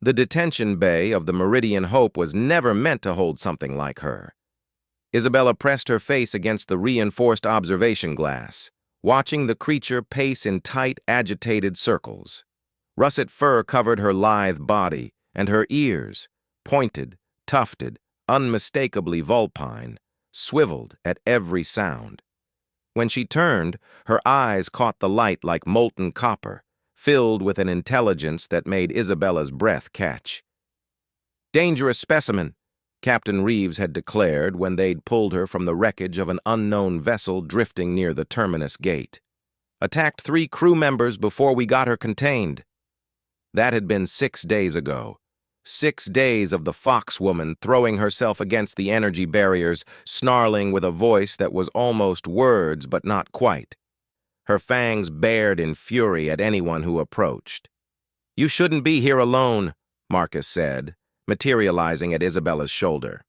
The detention bay of the Meridian Hope was never meant to hold something like her. Isabella pressed her face against the reinforced observation glass, watching the creature pace in tight, agitated circles. Russet fur covered her lithe body, and her ears, pointed, tufted, unmistakably vulpine, swiveled at every sound. When she turned, her eyes caught the light like molten copper, filled with an intelligence that made Isabella's breath catch. "Dangerous specimen," Captain Reeves had declared when they'd pulled her from the wreckage of an unknown vessel drifting near the terminus gate. "Attacked 3 crew members before we got her contained." That had been 6 days ago. 6 days of the foxwoman throwing herself against the energy barriers, snarling with a voice that was almost words but not quite. Her fangs bared in fury at anyone who approached. "You shouldn't be here alone," Marcus said, materializing at Isabella's shoulder.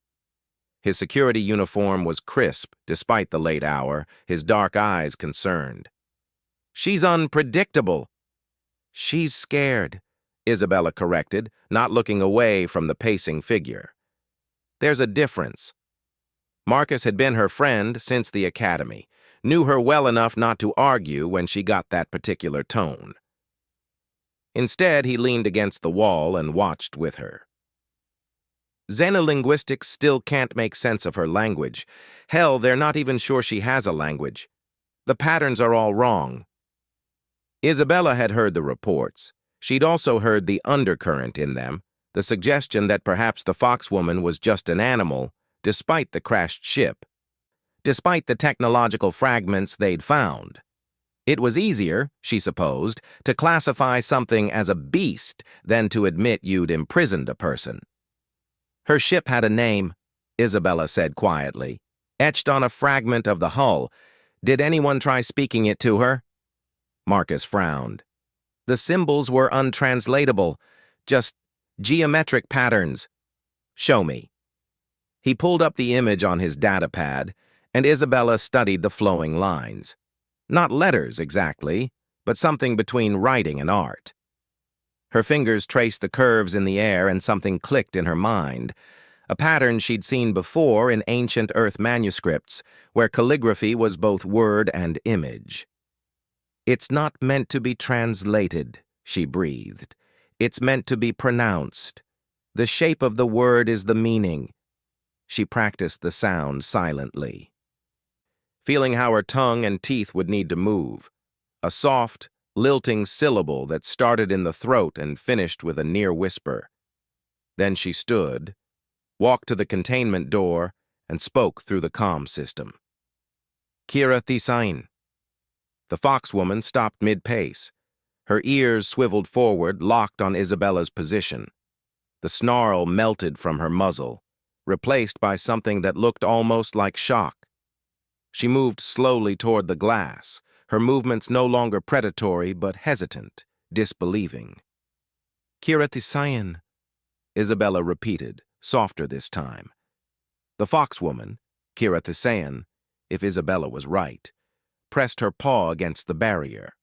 His security uniform was crisp despite the late hour, his dark eyes concerned. "She's unpredictable." "She's scared," Isabella corrected, not looking away from the pacing figure. "There's a difference." Marcus had been her friend since the academy, knew her well enough not to argue when she got that particular tone. Instead, he leaned against the wall and watched with her. Xenolinguistics still can't make sense of her language. Hell, they're not even sure she has a language. The patterns are all wrong. Isabella had heard the reports. She'd also heard the undercurrent in them, the suggestion that perhaps the foxwoman was just an animal, despite the crashed ship, despite the technological fragments they'd found. It was easier, she supposed, to classify something as a beast than to admit you'd imprisoned a person. "Her ship had a name," Isabella said quietly, "etched on a fragment of the hull. Did anyone try speaking it to her?" Marcus frowned. "The symbols were untranslatable, just geometric patterns." "Show me." He pulled up the image on his datapad, and Isabella studied the flowing lines. Not letters exactly, but something between writing and art. Her fingers traced the curves in the air and something clicked in her mind, a pattern she'd seen before in ancient Earth manuscripts, where calligraphy was both word and image. "It's not meant to be translated," she breathed. "It's meant to be pronounced. The shape of the word is the meaning." She practiced the sound silently, feeling how her tongue and teeth would need to move. A soft, lilting syllable that started in the throat and finished with a near whisper. Then she stood, walked to the containment door, and spoke through the comm system. "Kira Thisain." The foxwoman stopped mid-pace. Her ears swiveled forward, locked on Isabella's position. The snarl melted from her muzzle, replaced by something that looked almost like shock. She moved slowly toward the glass, her movements no longer predatory but hesitant, disbelieving. "Kira Thisain," Isabella repeated, softer this time. The foxwoman, Kira Thisain, if Isabella was right, pressed her paw against the barrier.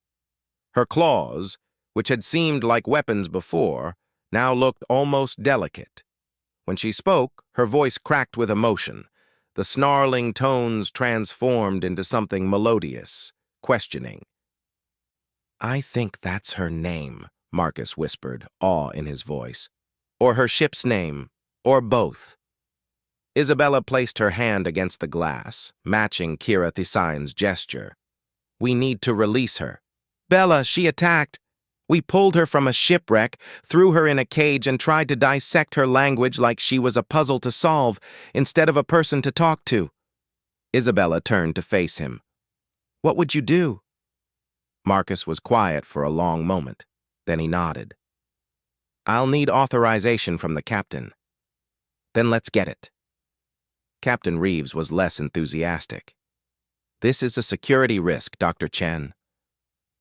Her claws, which had seemed like weapons before, now looked almost delicate. When she spoke, her voice cracked with emotion. The snarling tones transformed into something melodious, questioning. "I think that's her name," Marcus whispered, awe in his voice. "Or her ship's name, or both." Isabella placed her hand against the glass, matching Kira Thisain's gesture. "We need to release her." "Bella, she attacked. We pulled her from a shipwreck, threw her in a cage, and tried to dissect her language like she was a puzzle to solve, instead of a person to talk to." Isabella turned to face him. "What would you do?" Marcus was quiet for a long moment. Then he nodded. "I'll need authorization from the captain." "Then let's get it." Captain Reeves was less enthusiastic. "This is a security risk, Dr. Chen."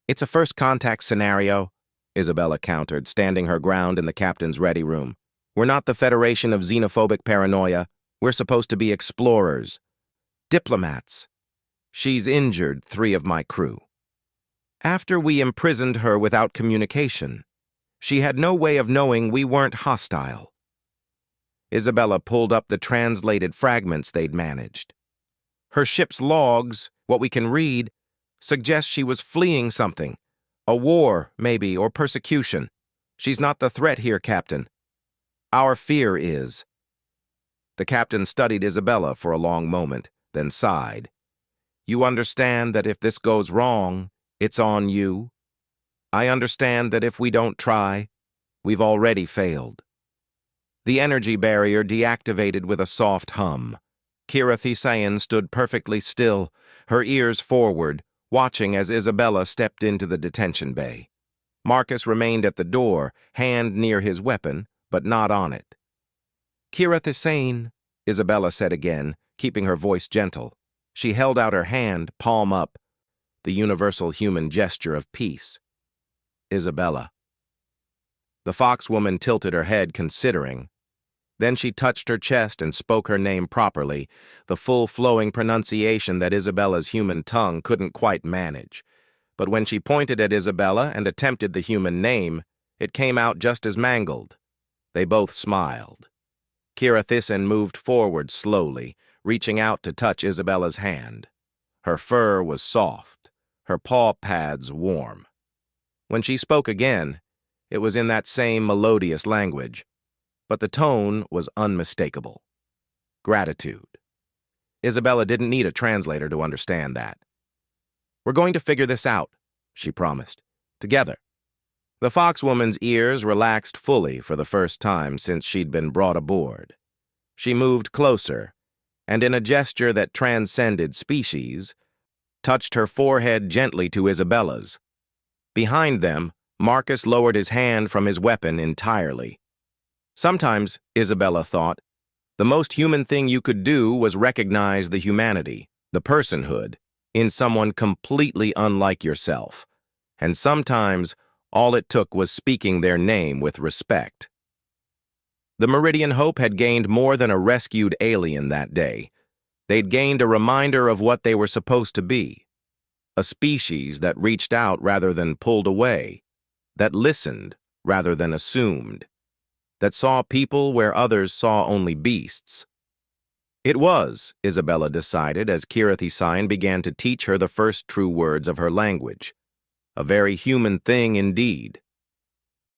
"It's a first contact scenario," Isabella countered, standing her ground in the captain's ready room. "We're not the Federation of Xenophobic Paranoia. We're supposed to be explorers. Diplomats. She's injured 3 of my crew. After we imprisoned her without communication, She had no way of knowing we weren't hostile. Isabella pulled up the translated fragments they'd managed. Her ship's logs, what we can read, suggest she was fleeing something. A war, maybe, or persecution. She's not the threat here, Captain. Our fear is. The captain studied Isabella for a long moment, then sighed. You understand that if this goes wrong, it's on you? I understand that if we don't try, we've already failed. The energy barrier deactivated with a soft hum. Kira Thisayan stood perfectly still, her ears forward, watching as Isabella stepped into the detention bay. Marcus remained at the door, hand near his weapon, but not on it. Kira Thisayan, Isabella said again, keeping her voice gentle. She held out her hand, palm up, the universal human gesture of peace. Isabella. The foxwoman tilted her head, considering. Then she touched her chest and spoke her name properly, the full flowing pronunciation that Isabella's human tongue couldn't quite manage. But when she pointed at Isabella and attempted the human name, it came out just as mangled. They both smiled. Kira Thisayan moved forward slowly, reaching out to touch Isabella's hand. Her fur was soft, her paw pads warm. When she spoke again, it was in that same melodious language, but the tone was unmistakable. Gratitude. Isabella didn't need a translator to understand that. We're going to figure this out, she promised. Together. The foxwoman's ears relaxed fully for the first time since she'd been brought aboard. She moved closer, and in a gesture that transcended species, touched her forehead gently to Isabella's. Behind them, Marcus lowered his hand from his weapon entirely. Sometimes, Isabella thought, the most human thing you could do was recognize the humanity, the personhood, in someone completely unlike yourself. And sometimes, all it took was speaking their name with respect. The Meridian Hope had gained more than a rescued alien that day. They'd gained a reminder of what they were supposed to be. A species that reached out rather than pulled away, that listened rather than assumed, that saw people where others saw only beasts. It was, Isabella decided as Kira Thisayan began to teach her the first true words of her language. A very human thing indeed.